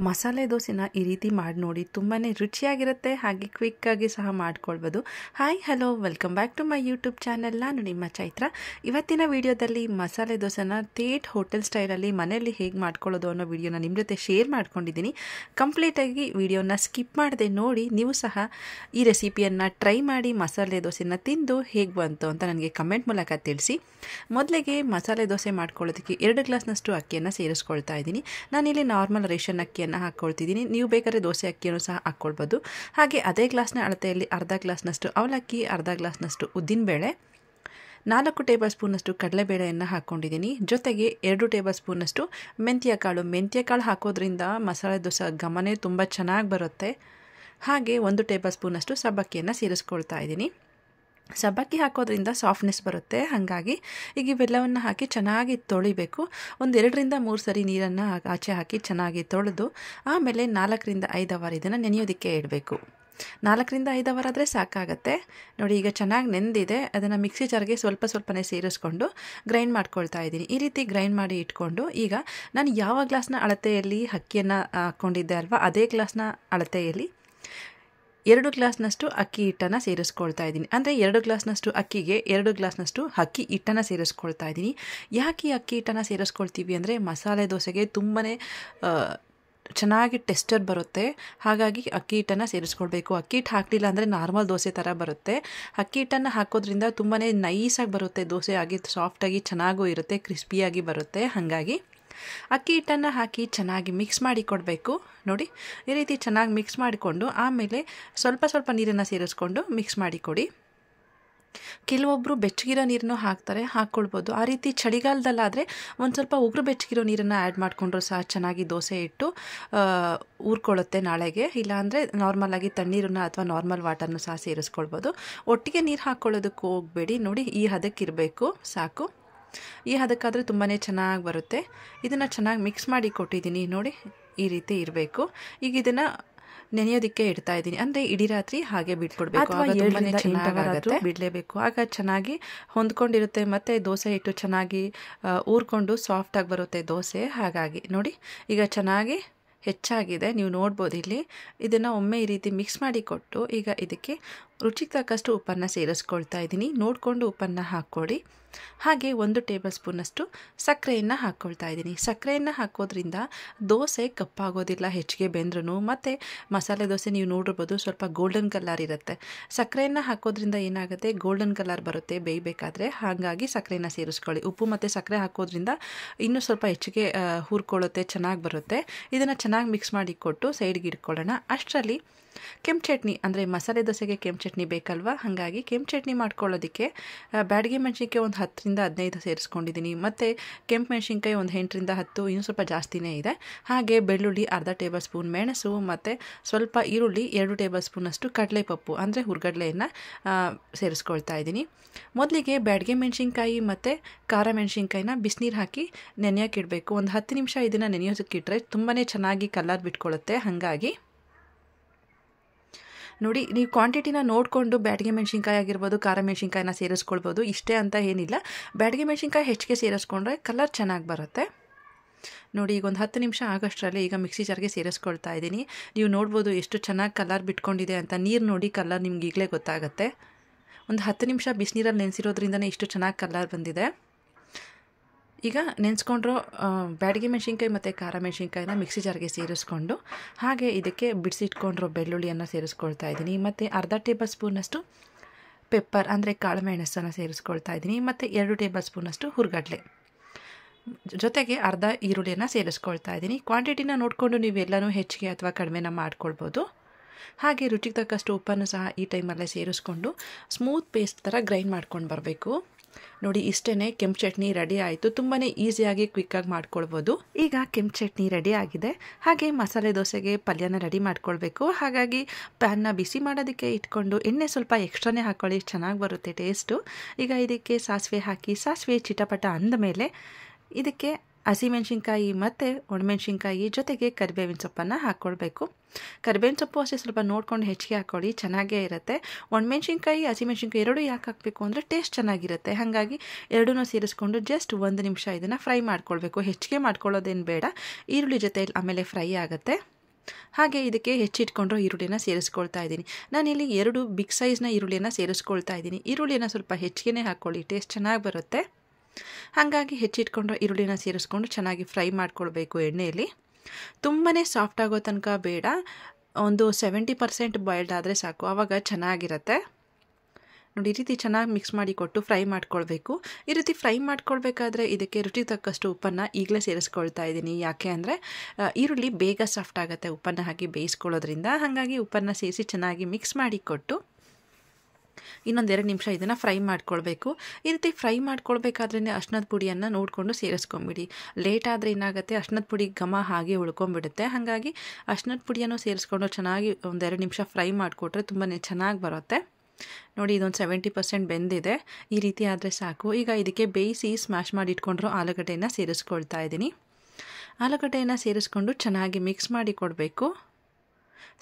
ಮಸಾಲೆ ದೋಸೆನ ಈ ರೀತಿ ಮಾಡಿ ನೋಡಿ ತುಂಬಾ ರುಚಿಯಾಗಿರುತ್ತೆ ಹಾಗೆ ಕ್ವಿಕ್ಕಾಗಿ ಸಹ ಮಾಡ್ಕೊಳ್ಬೋದು. Hi hello welcome back to my YouTube channel. ನಾನು ನಿಮ್ಮ ಚೈತ್ರ. ಇವತ್ತಿನ ವಿಡಿಯೋದಲ್ಲಿ ಮಸಾಲೆ ದೋಸೆನ ಥೇಟ್ ಹೋಟೆಲ್ ಸ್ಟೈಲಲ್ಲಿ ಮನೆಯಲ್ಲಿ ಹೇಗೆ ಮಾಡ್ಕೊಳ್ಳೋದು ಅನ್ನೋ ವಿಡಿಯೋನ ನಿಮ್ಮ ಜೊತೆ ಶೇರ್ ಮಾಡ್ಕೊಂಡಿದ್ದೀನಿ. ಕಂಪ್ಲೀಟಾಗಿ ವಿಡಿಯೋನ ಸ್ಕಿಪ್ ಮಾಡದೆ ನೋಡಿ ನೀವು ಸಹ ಈ ರೆಸಿಪಿಯನ್ನು ಟ್ರೈ ಮಾಡಿ ಮಸಾಲೆ ದೋಸೆನ ತಿಂದು ಹೇಗೆ ಬಂತು ಅಂತ ನನಗೆ ಕಮೆಂಟ್ ಮೂಲಕ ತಿಳಿಸಿ. ಮೊದಲಿಗೆ ಮಸಾಲೆ ದೋಸೆ ಮಾಡ್ಕೊಳ್ಳೋದಕ್ಕೆ 2 ಗ್ಲಾಸ್ನಷ್ಟು ಅಕ್ಕಿಯನ್ನು ಸೇರಿಸ್ಕೊಳ್ತಾ ಇದ್ದೀನಿ. ನಾನಿಲ್ಲಿ ನಾರ್ಮಲ್ ರೇಷನ್ ಅಕ್ಕಿಯನ್ನು ಹಾಕ್ಕೊಳ್ತಿದ್ದೀನಿ. ನೀವು ಬೇಕಾದ್ರೆ ದೋಸೆ ಅಕ್ಕಿಯನ್ನು ಸಹ ಹಾಕ್ಕೊಳ್ಬೋದು. ಹಾಗೆ ಅದೇ ಗ್ಲಾಸ್ನ ಅಳತೆಯಲ್ಲಿ ಅರ್ಧ ಗ್ಲಾಸ್ನಷ್ಟು ಅವಲಕ್ಕಿ, ಅರ್ಧ ಗ್ಲಾಸ್ನಷ್ಟು ಉದ್ದಿನಬೇಳೆ, 4 ಟೇಬಲ್ ಸ್ಪೂನಷ್ಟು ಕಡಲೆಬೇಳೆಯನ್ನು ಹಾಕ್ಕೊಂಡಿದ್ದೀನಿ. ಜೊತೆಗೆ 2 ಟೇಬಲ್ ಸ್ಪೂನಷ್ಟು ಮೆಂತ್ಯ ಕಾಳು ಹಾಕೋದ್ರಿಂದ ಮಸಾಲೆ ದೋಸೆ ಘಮನೇ ತುಂಬ ಚೆನ್ನಾಗಿ ಬರುತ್ತೆ. ಹಾಗೆ 1 ಟೇಬಲ್ ಸ್ಪೂನಷ್ಟು ಸಬ್ಬಕ್ಕಿಯನ್ನು ಸೇರಿಸ್ಕೊಳ್ತಾ ಇದ್ದೀನಿ. ಸಬ್ಬಕ್ಕಿ ಹಾಕೋದ್ರಿಂದ ಸಾಫ್ಟ್ನೆಸ್ ಬರುತ್ತೆ. ಹಾಗಾಗಿ ಈಗ ಇವೆಲ್ಲವನ್ನು ಹಾಕಿ ಚೆನ್ನಾಗಿ ತೊಳಿಬೇಕು. 1-2 ರಿಂದ 3 ಸರಿ ನೀರನ್ನು ಆಚೆ ಹಾಕಿ ಚೆನ್ನಾಗಿ ತೊಳೆದು ಆಮೇಲೆ 4 ರಿಂದ 5 ಅವರ್ ಇದನ್ನು ನೆನೆಯೋದಕ್ಕೆ ಇಡಬೇಕು. 4 ರಿಂದ 5 ಅವರ್ ಆದರೆ ಸಾಕಾಗತ್ತೆ. ನೋಡಿ, ಈಗ ಚೆನ್ನಾಗಿ ನೆಂದಿದೆ. ಅದನ್ನು ಮಿಕ್ಸಿ ಜಾರ್ಗೆ ಸ್ವಲ್ಪನೇ ಸೇರಿಸ್ಕೊಂಡು ಗ್ರೈಂಡ್ ಮಾಡ್ಕೊಳ್ತಾ ಇದ್ದೀನಿ. ಈ ರೀತಿ ಗ್ರೈಂಡ್ ಮಾಡಿ ಇಟ್ಕೊಂಡು ಈಗ ನಾನು ಯಾವ ಗ್ಲಾಸ್ನ ಅಳತೆಯಲ್ಲಿ ಅಕ್ಕಿಯನ್ನು ಹಾಕ್ಕೊಂಡಿದ್ದೆ ಅಲ್ವಾ, ಅದೇ ಗ್ಲಾಸ್ನ ಅಳತೆಯಲ್ಲಿ 2 ಗ್ಲಾಸ್ನಷ್ಟು ಅಕ್ಕಿ ಹಿಟ್ಟನ್ನು ಸೇರಿಸ್ಕೊಳ್ತಾ ಇದ್ದೀನಿ. ಅಂದರೆ 2 ಗ್ಲಾಸ್ನಷ್ಟು ಅಕ್ಕಿಗೆ 2 ಗ್ಲಾಸ್ನಷ್ಟು ಅಕ್ಕಿ ಹಿಟ್ಟನ್ನು ಸೇರಿಸ್ಕೊಳ್ತಾ ಇದ್ದೀನಿ. ಯಾಕೆ ಅಕ್ಕಿ ಹಿಟ್ಟನ್ನು ಸೇರಿಸ್ಕೊಳ್ತೀವಿ ಅಂದರೆ ಮಸಾಲೆ ದೋಸೆಗೆ ತುಂಬಾ ಚೆನ್ನಾಗಿ ಟೆಸ್ಟರ್ ಬರುತ್ತೆ. ಹಾಗಾಗಿ ಅಕ್ಕಿ ಹಿಟ್ಟನ್ನು ಸೇರಿಸ್ಕೊಳ್ಬೇಕು. ಅಕ್ಕಿ ಹಿಟ್ಟು ಹಾಕಲಿಲ್ಲ ಅಂದರೆ ನಾರ್ಮಲ್ ದೋಸೆ ಥರ ಬರುತ್ತೆ. ಅಕ್ಕಿ ಹಿಟ್ಟನ್ನು ಹಾಕೋದ್ರಿಂದ ತುಂಬಾ ನೈಸಾಗಿ ಬರುತ್ತೆ ದೋಸೆ, ಆಗಿ ಸಾಫ್ಟಾಗಿ ಚೆನ್ನಾಗೂ ಇರುತ್ತೆ, ಕ್ರಿಸ್ಪಿಯಾಗಿ ಬರುತ್ತೆ. ಹಾಗಾಗಿ ಅಕ್ಕಿ ಹಿಟ್ಟನ್ನು ಹಾಕಿ ಚೆನ್ನಾಗಿ ಮಿಕ್ಸ್ ಮಾಡಿ ಕೊಡಬೇಕು. ನೋಡಿ, ಈ ರೀತಿ ಚೆನ್ನಾಗಿ ಮಿಕ್ಸ್ ಮಾಡಿಕೊಂಡು ಆಮೇಲೆ ಸ್ವಲ್ಪ ನೀರನ್ನು ಸೇರಿಸ್ಕೊಂಡು ಮಿಕ್ಸ್ ಮಾಡಿ ಕೊಡಿ. ಕೆಲವೊಬ್ಬರು ಬೆಚ್ಚಗಿರೋ ನೀರನ್ನು ಹಾಕ್ಕೊಳ್ಬೋದು. ಆ ರೀತಿ ಚಳಿಗಾಲದಲ್ಲಾದರೆ ಒಂದು ಸ್ವಲ್ಪ ಉಗುರು ಬೆಚ್ಚಗಿರೋ ನೀರನ್ನು ಆ್ಯಡ್ ಮಾಡಿಕೊಂಡ್ರು ಸಹ ಚೆನ್ನಾಗಿ ದೋಸೆ ಇಟ್ಟು ಊರ್ಕೊಳ್ಳುತ್ತೆ ನಾಳೆಗೆ. ಇಲ್ಲಾಂದರೆ ನಾರ್ಮಲಾಗಿ ತಣ್ಣೀರನ್ನು ಅಥವಾ ನಾರ್ಮಲ್ ವಾಟರ್ನು ಸಹ ಸೇರಿಸ್ಕೊಳ್ಬೋದು. ಒಟ್ಟಿಗೆ ನೀರು ಹಾಕ್ಕೊಳ್ಳೋದಕ್ಕೆ ಹೋಗಬೇಡಿ. ನೋಡಿ, ಈ ಹದಕ್ಕಿರಬೇಕು, ಸಾಕು. ಈ ಹದಕ್ಕಾದರೆ ತುಂಬಾ ಚೆನ್ನಾಗಿ ಬರುತ್ತೆ. ಇದನ್ನು ಚೆನ್ನಾಗಿ ಮಿಕ್ಸ್ ಮಾಡಿ ಕೊಟ್ಟಿದ್ದೀನಿ. ನೋಡಿ, ಈ ರೀತಿ ಇರಬೇಕು. ಈಗ ಇದನ್ನು ನೆನೆಯೋದಕ್ಕೆ ಇಡ್ತಾ ಇದ್ದೀನಿ. ಅಂದರೆ ಇಡೀ ರಾತ್ರಿ ಹಾಗೆ ಬಿಟ್ಬಿಡ್ಬೇಕು. ಬಿಡಲೇಬೇಕು. ಆಗ ಚೆನ್ನಾಗಿ ಹೊಂದ್ಕೊಂಡಿರುತ್ತೆ ಮತ್ತು ದೋಸೆ ಹಿಟ್ಟು ಚೆನ್ನಾಗಿ ಊರ್ಕೊಂಡು ಸಾಫ್ಟಾಗಿ ಬರುತ್ತೆ ದೋಸೆ. ಹಾಗಾಗಿ ನೋಡಿ, ಈಗ ಚೆನ್ನಾಗಿ ಹೆಚ್ಚಾಗಿದೆ, ನೀವು ನೋಡ್ಬೋದು ಇಲ್ಲಿ. ಇದನ್ನು ಒಮ್ಮೆ ಈ ರೀತಿ ಮಿಕ್ಸ್ ಮಾಡಿ ಕೊಟ್ಟು ಈಗ ಇದಕ್ಕೆ ರುಚಿಗೆ ತಕ್ಕಷ್ಟು ಉಪ್ಪನ್ನು ಸೇರಿಸ್ಕೊಳ್ತಾ ಇದ್ದೀನಿ. ನೋಡಿಕೊಂಡು ಉಪ್ಪನ್ನು ಹಾಕ್ಕೊಡಿ. ಹಾಗೆ 1 ಟೇಬಲ್ ಸ್ಪೂನಷ್ಟು ಸಕ್ಕರೆಯನ್ನು ಹಾಕ್ಕೊಳ್ತಾ ಇದ್ದೀನಿ. ಸಕ್ಕರೆಯನ್ನು ಹಾಕೋದ್ರಿಂದ ದೋಸೆ ಕಪ್ಪಾಗೋದಿಲ್ಲ ಹೆಚ್ಚಿಗೆ ಬೆಂದ್ರೂ. ಮತ್ತು ಮಸಾಲೆ ದೋಸೆ ನೀವು ನೋಡಿರ್ಬೋದು ಸ್ವಲ್ಪ ಗೋಲ್ಡನ್ ಕಲರ್ ಇರುತ್ತೆ. ಸಕ್ಕರೆಯನ್ನು ಹಾಕೋದ್ರಿಂದ ಏನಾಗುತ್ತೆ, ಗೋಲ್ಡನ್ ಕಲರ್ ಬರುತ್ತೆ ಬೇಯಬೇಕಾದ್ರೆ. ಹಾಗಾಗಿ ಸಕ್ಕರೆಯನ್ನು ಸೇರಿಸ್ಕೊಳ್ಳಿ. ಉಪ್ಪು ಮತ್ತು ಸಕ್ಕರೆ ಹಾಕೋದ್ರಿಂದ ಇನ್ನೂ ಸ್ವಲ್ಪ ಹೆಚ್ಚಿಗೆ ಹುರ್ಕೊಳ್ಳುತ್ತೆ, ಚೆನ್ನಾಗಿ ಬರುತ್ತೆ. ಇದನ್ನು ಚೆನ್ನಾಗಿ ಮಿಕ್ಸ್ ಮಾಡಿ ಕೊಟ್ಟು ಸೈಡ್ಗೆ ಇಟ್ಕೊಳ್ಳೋಣ. ಅಷ್ಟರಲ್ಲಿ ಕೆಂಪು ಚಟ್ನಿ, ಅಂದರೆ ಮಸಾಲೆ ದೋಸೆಗೆ ಕೆಂಪು ಚಟ್ನಿ ಬೇಕಲ್ವ, ಹಾಗಾಗಿ ಕೆಂಪು ಚಟ್ನಿ ಮಾಡ್ಕೊಳ್ಳೋದಕ್ಕೆ ಬ್ಯಾಡಗಿ ಮೆಣಸಿನ್ಕಾಯಿ ಒಂದು 10 ರಿಂದ 15 ಸೇರಿಸ್ಕೊಂಡಿದ್ದೀನಿ. ಮತ್ತು ಕೆಂಪು ಮೆಣಸಿನ್ಕಾಯಿ ಒಂದು 8 ರಿಂದ 10, ಇನ್ನೂ ಸ್ವಲ್ಪ ಜಾಸ್ತಿನೇ ಇದೆ. ಹಾಗೆ ಬೆಳ್ಳುಳ್ಳಿ ಅರ್ಧ ಟೇಬಲ್ ಸ್ಪೂನ್, ಮೆಣಸು ಮತ್ತು ಸ್ವಲ್ಪ ಈರುಳ್ಳಿ, 2 ಟೇಬಲ್ ಸ್ಪೂನಷ್ಟು ಕಡಲೆಪಪ್ಪು ಅಂದರೆ ಹುರ್ಗಡ್ಲೆಯನ್ನು ಸೇರಿಸ್ಕೊಳ್ತಾ ಇದ್ದೀನಿ. ಮೊದಲಿಗೆ ಬ್ಯಾಡಗಿ ಮೆಣಸಿನ್ಕಾಯಿ ಮತ್ತು ಖಾರ ಮೆಣಸಿನ್ಕಾಯಿನ ಬಿಸಿನೀರು ಹಾಕಿ ನೆನೆಯೋಕೆ ಇಡಬೇಕು. ಒಂದು 10 ನಿಮಿಷ ಇದನ್ನು ನೆನೆಯೋದಕ್ಕಿಟ್ರೆ ತುಂಬಾ ಚೆನ್ನಾಗಿ ಕಲರ್ ಬಿಟ್ಕೊಳ್ಳುತ್ತೆ. ಹಾಗಾಗಿ ನೋಡಿ, ನೀವು ಕ್ವಾಂಟಿಟಿನ ನೋಡಿಕೊಂಡು ಬ್ಯಾಡಗಿ ಮೆಣಸಿನ್ಕಾಯಿ ಆಗಿರ್ಬೋದು, ಖಾರ ಮೆಣಸಿನ್ಕಾಯಿನ ಸೇರಿಸ್ಕೊಳ್ಬೋದು. ಇಷ್ಟೇ ಅಂತ ಏನಿಲ್ಲ, ಬ್ಯಾಡಗಿ ಮೆಣಸಿನ್ಕಾಯಿ ಹೆಚ್ಚಿಗೆ ಸೇರಿಸ್ಕೊಂಡ್ರೆ ಕಲರ್ ಚೆನ್ನಾಗಿ ಬರುತ್ತೆ. ನೋಡಿ, ಈಗ ಒಂದು 10 ನಿಮಿಷ ಆಗೋಷ್ಟರಲ್ಲಿ ಈಗ ಮಿಕ್ಸಿ ಜಾರ್ಗೆ ಸೇರಿಸ್ಕೊಳ್ತಾ ಇದ್ದೀನಿ. ನೀವು ನೋಡ್ಬೋದು ಎಷ್ಟು ಚೆನ್ನಾಗಿ ಕಲರ್ ಬಿಟ್ಕೊಂಡಿದೆ ಅಂತ. ನೀರು ನೋಡಿ ಕಲರ್ ನಿಮ್ಗೆ ಈಗಲೇ ಗೊತ್ತಾಗುತ್ತೆ. ಒಂದು 10 ನಿಮಿಷ ಬಿಸಿನೀರಲ್ಲಿ ನೆನೆಸಿರೋದ್ರಿಂದನೇ ಇಷ್ಟು ಚೆನ್ನಾಗಿ ಕಲರ್ ಬಂದಿದೆ. ಈಗ ನೆನೆಸ್ಕೊಂಡ್ರು ಬ್ಯಾಡಗಿ ಮೆಣಸಿನ್ಕಾಯಿ ಮತ್ತು ಖಾರ ಮೆಣಸಿನ್ಕಾಯಿನ ಮಿಕ್ಸಿ ಜಾರ್ಗೆ ಸೇರಿಸ್ಕೊಂಡು ಹಾಗೆ ಇದಕ್ಕೆ ಬಿಡಿಸಿಟ್ಕೊಂಡ್ರು ಬೆಳ್ಳುಳ್ಳಿಯನ್ನು ಸೇರಿಸ್ಕೊಳ್ತಾ ಇದ್ದೀನಿ. ಮತ್ತು ಅರ್ಧ ಟೇಬಲ್ ಸ್ಪೂನಷ್ಟು ಪೆಪ್ಪರ್ ಅಂದರೆ ಕಾಳು ಮೆಣಸನ್ನು ಸೇರಿಸ್ಕೊಳ್ತಾ ಇದ್ದೀನಿ. ಮತ್ತು 2 ಟೇಬಲ್ ಸ್ಪೂನಷ್ಟು ಹುರ್ಗಡ್ಲೆ, ಜೊತೆಗೆ ಅರ್ಧ ಈರುಳ್ಳಿಯನ್ನು ಸೇರಿಸ್ಕೊಳ್ತಾ ಇದ್ದೀನಿ. ಕ್ವಾಂಟಿಟಿನ ನೋಡಿಕೊಂಡು ನೀವೆಲ್ಲನೂ ಹೆಚ್ಚಿಗೆ ಅಥವಾ ಕಡಿಮೆನ ಮಾಡ್ಕೊಳ್ಬೋದು. ಹಾಗೆ ರುಚಿಗೆ ತಕ್ಕಷ್ಟು ಉಪ್ಪನ್ನು ಸಹ ಈ ಟೈಮಲ್ಲೇ ಸೇರಿಸ್ಕೊಂಡು ಸ್ಮೂತ್ ಪೇಸ್ಟ್ ಥರ ಗ್ರೈಂಡ್ ಮಾಡ್ಕೊಂಡು ಬರಬೇಕು. ನೋಡಿ, ಇಷ್ಟೇ, ಕೆಂಪು ಚಟ್ನಿ ರೆಡಿ ಆಯಿತು. ತುಂಬಾ ಈಸಿಯಾಗಿ ಕ್ವಿಕ್ಕಾಗಿ ಮಾಡ್ಕೊಳ್ಬೋದು. ಈಗ ಕೆಂಪು ಚಟ್ನಿ ರೆಡಿ ಆಗಿದೆ. ಹಾಗೆ ಮಸಾಲೆ ದೋಸೆಗೆ ಪಲ್ಯನ ರೆಡಿ ಮಾಡ್ಕೊಳ್ಬೇಕು. ಹಾಗಾಗಿ ಪ್ಯಾನ್ನ ಬಿಸಿ ಮಾಡೋದಕ್ಕೆ ಇಟ್ಕೊಂಡು ಎಣ್ಣೆ ಸ್ವಲ್ಪ ಎಕ್ಸ್ಟ್ರಾನೇ ಹಾಕ್ಕೊಳ್ಳಿ, ಚೆನ್ನಾಗಿ ಬರುತ್ತೆ ಟೇಸ್ಟು. ಈಗ ಇದಕ್ಕೆ ಸಾಸಿವೆ ಹಾಕಿ ಸಾಸಿವೆ ಚಿಟಪಟ ಅಂದಮೇಲೆ ಇದಕ್ಕೆ ಹಸಿಮೆಣಸಿನ್ಕಾಯಿ ಮತ್ತು ಒಣಮೆಣಸಿನ್ಕಾಯಿ ಜೊತೆಗೆ ಕರಿಬೇವಿನ ಸೊಪ್ಪನ್ನು ಹಾಕ್ಕೊಳ್ಬೇಕು. ಕರಿಬೇವಿನ ಸೊಪ್ಪು ಅಷ್ಟೇ ಸ್ವಲ್ಪ ನೋಡ್ಕೊಂಡು ಹೆಚ್ಚಿಗೆ ಹಾಕ್ಕೊಳ್ಳಿ, ಚೆನ್ನಾಗೇ ಇರುತ್ತೆ. ಒಣಮೆಣಸಿನ್ಕಾಯಿ ಹಸಿಮೆಣಸಿನ್ಕಾಯಿ ಎರಡೂ ಯಾಕೆ ಹಾಕಬೇಕು ಅಂದರೆ ಟೇಸ್ಟ್ ಚೆನ್ನಾಗಿರುತ್ತೆ. ಹಾಗಾಗಿ ಎರಡೂ ಸೇರಿಸ್ಕೊಂಡು ಜಸ್ಟ್ 1 ನಿಮಿಷ ಇದನ್ನು ಫ್ರೈ ಮಾಡ್ಕೊಳ್ಬೇಕು. ಹೆಚ್ಚಿಗೆ ಮಾಡ್ಕೊಳ್ಳೋದೇನು ಬೇಡ, ಈರುಳ್ಳಿ ಜೊತೆ ಆಮೇಲೆ ಫ್ರೈ ಆಗುತ್ತೆ. ಹಾಗೆ ಇದಕ್ಕೆ ಹೆಚ್ಚಿಟ್ಕೊಂಡ್ರೂ ಈರುಳ್ಳಿನ ಸೇರಿಸ್ಕೊಳ್ತಾ ಇದ್ದೀನಿ. ನಾನಿಲ್ಲಿ 2 ಬಿಗ್ ಸೈಜ್ನ ಈರುಳ್ಳಿನ ಸೇರಿಸ್ಕೊಳ್ತಾ ಇದ್ದೀನಿ. ಈರುಳ್ಳಿನ ಸ್ವಲ್ಪ ಹೆಚ್ಚಿಗೆ ಹಾಕ್ಕೊಳ್ಳಿ, ಟೇಸ್ಟ್ ಚೆನ್ನಾಗಿ ಬರುತ್ತೆ. ಹಾಗಾಗಿ ಹೆಚ್ಚಿಟ್ಕೊಂಡು ಈರುಳ್ಳಿನ ಸೇರಿಸ್ಕೊಂಡು ಚೆನ್ನಾಗಿ ಫ್ರೈ ಮಾಡ್ಕೊಳ್ಬೇಕು ಎಣ್ಣೆಯಲ್ಲಿ. ತುಂಬಾ ಸಾಫ್ಟ್ ಆಗೋ ತನಕ ಬೇಡ, ಒಂದು 70% ಬಾಯ್ಲ್ಡ್ ಆದರೆ ಸಾಕು, ಆವಾಗ ಚೆನ್ನಾಗಿರುತ್ತೆ. ನೋಡಿ, ಈ ರೀತಿ ಚೆನ್ನಾಗಿ ಮಿಕ್ಸ್ ಮಾಡಿ ಕೊಟ್ಟು ಫ್ರೈ ಮಾಡ್ಕೊಳ್ಬೇಕು. ಈ ರೀತಿ ಫ್ರೈ ಮಾಡ್ಕೊಳ್ಬೇಕಾದ್ರೆ ಇದಕ್ಕೆ ರುಚಿಗೆ ತಕ್ಕಷ್ಟು ಉಪ್ಪನ್ನು ಈಗಲೇ ಸೇರಿಸ್ಕೊಳ್ತಾ ಇದ್ದೀನಿ. ಯಾಕೆ ಅಂದರೆ ಈರುಳ್ಳಿ ಬೇಗ ಸಾಫ್ಟ್ ಆಗುತ್ತೆ ಉಪ್ಪನ್ನು ಹಾಕಿ ಬೇಯಿಸ್ಕೊಳ್ಳೋದ್ರಿಂದ. ಹಾಗಾಗಿ ಉಪ್ಪನ್ನು ಸೇರಿಸಿ ಚೆನ್ನಾಗಿ ಮಿಕ್ಸ್ ಮಾಡಿ ಕೊಟ್ಟು ಇನ್ನೊಂದು 2 ನಿಮಿಷ ಇದನ್ನು ಫ್ರೈ ಮಾಡ್ಕೊಳ್ಬೇಕು. ಈ ರೀತಿ ಫ್ರೈ ಮಾಡ್ಕೊಳ್ಬೇಕಾದ್ರೇ ಅರ್ಶಿನದ ಪುಡಿಯನ್ನು ನೋಡಿಕೊಂಡು ಸೇರಿಸ್ಕೊಂಬಿಡಿ. ಲೇಟ್ ಆದರೆ ಏನಾಗುತ್ತೆ, ಅರ್ಶಿನದ ಪುಡಿ ಘಮ ಹಾಗೆ ಉಳ್ಕೊಂಬಿಡುತ್ತೆ. ಹಾಗಾಗಿ ಅರ್ಶಿನದ ಪುಡಿಯನ್ನು ಸೇರಿಸ್ಕೊಂಡು ಚೆನ್ನಾಗಿ 1-2 ನಿಮಿಷ ಫ್ರೈ ಮಾಡಿಕೊಟ್ರೆ ತುಂಬಾ ಚೆನ್ನಾಗಿ ಬರುತ್ತೆ. ನೋಡಿ, ಇದೊಂದು 70% ಬೆಂದಿದೆ. ಈ ರೀತಿ ಆದರೆ ಸಾಕು. ಈಗ ಇದಕ್ಕೆ ಬೇಯಿಸಿ ಸ್ಮ್ಯಾಶ್ ಮಾಡಿ ಇಟ್ಕೊಂಡ್ರು ಆಲೂಗಡ್ಡೆಯನ್ನು ಸೇರಿಸ್ಕೊಳ್ತಾ ಇದ್ದೀನಿ. ಆಲೂಗಡ್ಡೆಯನ್ನು ಸೇರಿಸ್ಕೊಂಡು ಚೆನ್ನಾಗಿ ಮಿಕ್ಸ್ ಮಾಡಿ ಕೊಡಬೇಕು.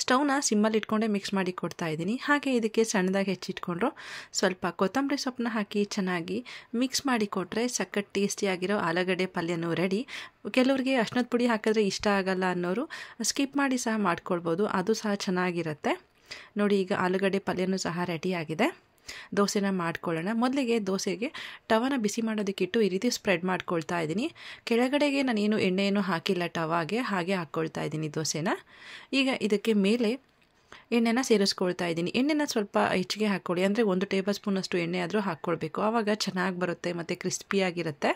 ಸ್ಟವ್ನ ಸಿಮ್ಮಲ್ಲಿ ಇಟ್ಕೊಂಡೇ ಮಿಕ್ಸ್ ಮಾಡಿ ಕೊಡ್ತಾ ಇದ್ದೀನಿ. ಹಾಗೆ ಇದಕ್ಕೆ ಸಣ್ಣದಾಗಿ ಹೆಚ್ಚಿಟ್ಕೊಂಡ್ರು ಸ್ವಲ್ಪ ಕೊತ್ತಂಬರಿ ಸೊಪ್ಪನ್ನ ಹಾಕಿ ಚೆನ್ನಾಗಿ ಮಿಕ್ಸ್ ಮಾಡಿ ಕೊಟ್ಟರೆ ಸಖತ್ ಟೇಸ್ಟಿಯಾಗಿರೋ ಆಲೂಗಡ್ಡೆ ಪಲ್ಯನೂ ರೆಡಿ. ಕೆಲವರಿಗೆ ಅರ್ಶಿನದ ಪುಡಿ ಹಾಕಿದ್ರೆ ಇಷ್ಟ ಆಗಲ್ಲ ಅನ್ನೋರು ಸ್ಕಿಪ್ ಮಾಡಿ ಸಹ ಮಾಡ್ಕೊಳ್ಬೋದು, ಅದು ಸಹ ಚೆನ್ನಾಗಿರುತ್ತೆ. ನೋಡಿ, ಈಗ ಆಲೂಗಡ್ಡೆ ಪಲ್ಯನೂ ಸಹ ರೆಡಿಯಾಗಿದೆ. ದೋಸೆನ ಮಾಡ್ಕೊಳ್ಳೋಣ. ಮೊದಲಿಗೆ ದೋಸೆಗೆ ಟವಾನ ಬಿಸಿ ಮಾಡೋದಕ್ಕಿಟ್ಟು ಈ ರೀತಿ ಸ್ಪ್ರೆಡ್ ಮಾಡ್ಕೊಳ್ತಾ ಇದ್ದೀನಿ. ಕೆಳಗಡೆಗೆ ನಾನೇನು ಎಣ್ಣೆಯನ್ನು ಹಾಕಿಲ್ಲ ಟವಾಗೆ, ಹಾಗೆ ಹಾಕ್ಕೊಳ್ತಾ ಇದ್ದೀನಿ ದೋಸೆನ. ಈಗ ಇದಕ್ಕೆ ಮೇಲೆ ಎಣ್ಣೆನ ಸೇರಿಸ್ಕೊಳ್ತಾ ಇದ್ದೀನಿ. ಎಣ್ಣೆನ ಸ್ವಲ್ಪ ಹೆಚ್ಚಿಗೆ ಹಾಕ್ಕೊಳ್ಳಿ, ಅಂದರೆ 1 ಟೇಬಲ್ ಸ್ಪೂನಷ್ಟು ಎಣ್ಣೆ ಆದರೂ ಹಾಕ್ಕೊಳ್ಬೇಕು, ಆವಾಗ ಚೆನ್ನಾಗಿ ಬರುತ್ತೆ ಮತ್ತು ಕ್ರಿಸ್ಪಿಯಾಗಿರುತ್ತೆ.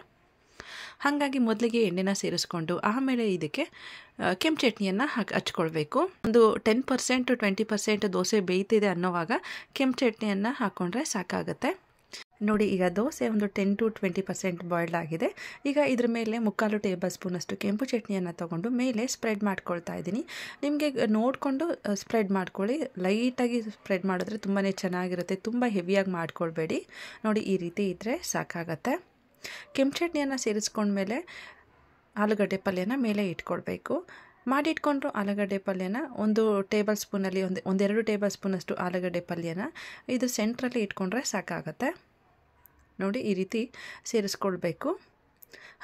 ಹಾಗಾಗಿ ಮೊದಲಿಗೆ ಎಣ್ಣೆನ ಸೇರಿಸ್ಕೊಂಡು ಆಮೇಲೆ ಇದಕ್ಕೆ ಕೆಂಪು ಚಟ್ನಿಯನ್ನು ಹಚ್ಕೊಳ್ಬೇಕು. ಒಂದು 10% 20% ದೋಸೆ ಬೇಯ್ತಿದೆ ಅನ್ನೋವಾಗ ಕೆಂಪು ಚಟ್ನಿಯನ್ನು ಹಾಕ್ಕೊಂಡ್ರೆ ಸಾಕಾಗುತ್ತೆ. ನೋಡಿ, ಈಗ ದೋಸೆ ಒಂದು 10 to 20% ಬಾಯ್ಲ್ಡ್ ಆಗಿದೆ. ಈಗ ಇದ್ರ ಮೇಲೆ 3/4 ಟೇಬಲ್ ಸ್ಪೂನಷ್ಟು ಕೆಂಪು ಚಟ್ನಿಯನ್ನು ತೊಗೊಂಡು ಮೇಲೆ ಸ್ಪ್ರೆಡ್ ಮಾಡ್ಕೊಳ್ತಾ ಇದ್ದೀನಿ. ನಿಮಗೆ ನೋಡಿಕೊಂಡು ಸ್ಪ್ರೆಡ್ ಮಾಡ್ಕೊಳ್ಳಿ. ಲೈಟಾಗಿ ಸ್ಪ್ರೆಡ್ ಮಾಡಿದ್ರೆ ತುಂಬಾ ಚೆನ್ನಾಗಿರುತ್ತೆ, ತುಂಬ ಹೆವಿಯಾಗಿ ಮಾಡ್ಕೊಳ್ಬೇಡಿ. ನೋಡಿ, ಈ ರೀತಿ ಇದ್ದರೆ ಸಾಕಾಗತ್ತೆ. ಕೆಂಪು ಚಟ್ನಿಯನ್ನು ಸೇರಿಸ್ಕೊಂಡ್ಮೇಲೆ ಆಲೂಗಡ್ಡೆ ಪಲ್ಯನ ಮೇಲೆ ಇಟ್ಕೊಳ್ಬೇಕು. ಮಾಡಿಟ್ಕೊಂಡ್ರು ಆಲೂಗಡ್ಡೆ ಪಲ್ಯನ 1 ಟೇಬಲ್ ಸ್ಪೂನಲ್ಲಿ 1-2 ಟೇಬಲ್ ಸ್ಪೂನಷ್ಟು ಆಲೂಗಡ್ಡೆ ಪಲ್ಯನ ಇದು ಸೆಂಟ್ರಲ್ಲಿ ಇಟ್ಕೊಂಡ್ರೆ ಸಾಕಾಗತ್ತೆ. ನೋಡಿ, ಈ ರೀತಿ ಸೇರಿಸ್ಕೊಳ್ಬೇಕು.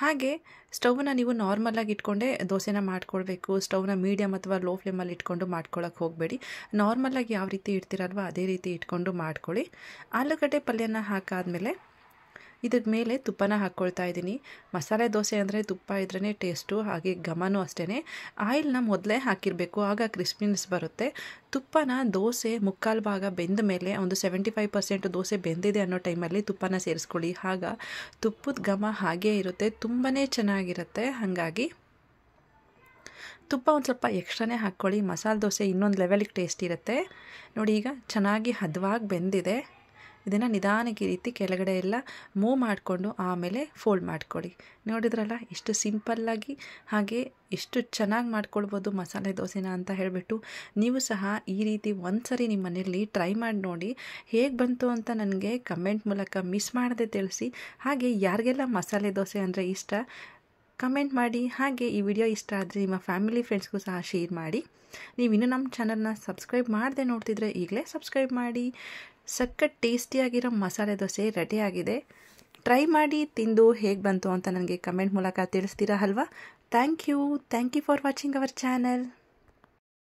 ಹಾಗೆ ಸ್ಟವ್ನ ನೀವು ನಾರ್ಮಲಾಗಿ ಇಟ್ಕೊಂಡೇ ದೋಸೆನ ಮಾಡ್ಕೊಳ್ಬೇಕು. ಸ್ಟವ್ನ ಮೀಡಿಯಮ್ ಅಥವಾ ಲೋ ಫ್ಲೇಮಲ್ಲಿ ಇಟ್ಕೊಂಡು ಮಾಡ್ಕೊಳ್ಳೋಕೆ ಹೋಗಬೇಡಿ. ನಾರ್ಮಲಾಗಿ ಯಾವ ರೀತಿ ಇಡ್ತೀರಲ್ವ ಅದೇ ರೀತಿ ಇಟ್ಕೊಂಡು ಮಾಡ್ಕೊಳ್ಳಿ. ಆಲೂಗಡ್ಡೆ ಪಲ್ಯನ ಹಾಕಾದ್ಮೇಲೆ ಇದಕ್ಕೆ ಮೇಲೆ ತುಪ್ಪನ ಹಾಕ್ಕೊಳ್ತಾ ಇದ್ದೀನಿ. ಮಸಾಲೆ ದೋಸೆ ಅಂದರೆ ತುಪ್ಪ ಇದ್ರೇ ಟೇಸ್ಟು, ಹಾಗೆ ಘಮನೂ ಅಷ್ಟೇ. ಆಯಿಲ್ನ ಮೊದಲೇ ಹಾಕಿರಬೇಕು, ಆಗ ಕ್ರಿಸ್ಪಿನೆಸ್ ಬರುತ್ತೆ. ತುಪ್ಪನ ದೋಸೆ 3/4 ಭಾಗ ಬೆಂದ ಮೇಲೆ ಒಂದು 75% ದೋಸೆ ಬೆಂದಿದೆ ಅನ್ನೋ ಟೈಮಲ್ಲಿ ತುಪ್ಪನ ಸೇರಿಸ್ಕೊಳ್ಳಿ. ಆಗ ತುಪ್ಪದ ಘಮ ಹಾಗೇ ಇರುತ್ತೆ, ತುಂಬಾ ಚೆನ್ನಾಗಿರುತ್ತೆ. ಹಾಗಾಗಿ ತುಪ್ಪ ಒಂದು ಸ್ವಲ್ಪ ಎಕ್ಸ್ಟ್ರಾನೇ ಹಾಕ್ಕೊಳ್ಳಿ. ಮಸಾಲೆ ದೋಸೆ ಇನ್ನೊಂದು ಲೆವೆಲಿಗೆ ಟೇಸ್ಟ್ ಇರುತ್ತೆ. ನೋಡಿ, ಈಗ ಚೆನ್ನಾಗಿ ಹದವಾಗಿ ಬೆಂದಿದೆ. ಇದನ್ನು ನಿಧಾನಕ್ಕೆ ಈ ರೀತಿ ಕೆಳಗಡೆ ಎಲ್ಲ ಮೂವ್ ಮಾಡಿಕೊಂಡು ಆಮೇಲೆ ಫೋಲ್ಡ್ ಮಾಡ್ಕೊಳ್ಳಿ. ನೋಡಿದ್ರಲ್ಲ, ಎಷ್ಟು ಸಿಂಪಲ್ಲಾಗಿ ಹಾಗೆ ಎಷ್ಟು ಚೆನ್ನಾಗಿ ಮಾಡ್ಕೊಳ್ಬೋದು ಮಸಾಲೆ ದೋಸೆನ ಅಂತ ಹೇಳಿಬಿಟ್ಟು ನೀವು ಸಹ ಈ ರೀತಿ ಒಂದ್ಸರಿ ನಿಮ್ಮ ಮನೆಯಲ್ಲಿ ಟ್ರೈ ಮಾಡಿ ನೋಡಿ. ಹೇಗೆ ಬಂತು ಅಂತ ನನಗೆ ಕಮೆಂಟ್ ಮೂಲಕ ಮಿಸ್ ಮಾಡದೆ ತಿಳಿಸಿ. ಹಾಗೆ ಯಾರಿಗೆಲ್ಲ ಮಸಾಲೆ ದೋಸೆ ಅಂದರೆ ಇಷ್ಟ ಕಮೆಂಟ್ ಮಾಡಿ. ಹಾಗೆ ಈ ವಿಡಿಯೋ ಇಷ್ಟ ಆದರೆ ನಿಮ್ಮ ಫ್ಯಾಮಿಲಿ ಫ್ರೆಂಡ್ಸ್ಗೂ ಸಹ ಶೇರ್ ಮಾಡಿ. ನೀವು ಇನ್ನೂ ನಮ್ಮ ಚಾನಲ್ನ ಸಬ್ಸ್ಕ್ರೈಬ್ ಮಾಡದೆ ನೋಡ್ತಿದ್ರೆ ಈಗಲೇ ಸಬ್ಸ್ಕ್ರೈಬ್ ಮಾಡಿ. ಸಖತ್ ಟೇಸ್ಟಿಯಾಗಿರೋ ಮಸಾಲೆ ದೋಸೆ ರೆಡಿಯಾಗಿದೆ. ಟ್ರೈ ಮಾಡಿ ತಿಂದು ಹೇಗೆ ಬಂತು ಅಂತ ನನಗೆ ಕಮೆಂಟ್ ಮೂಲಕ ತಿಳಿಸ್ತೀರಾ ಅಲ್ವಾ. Thank you for watching our channel.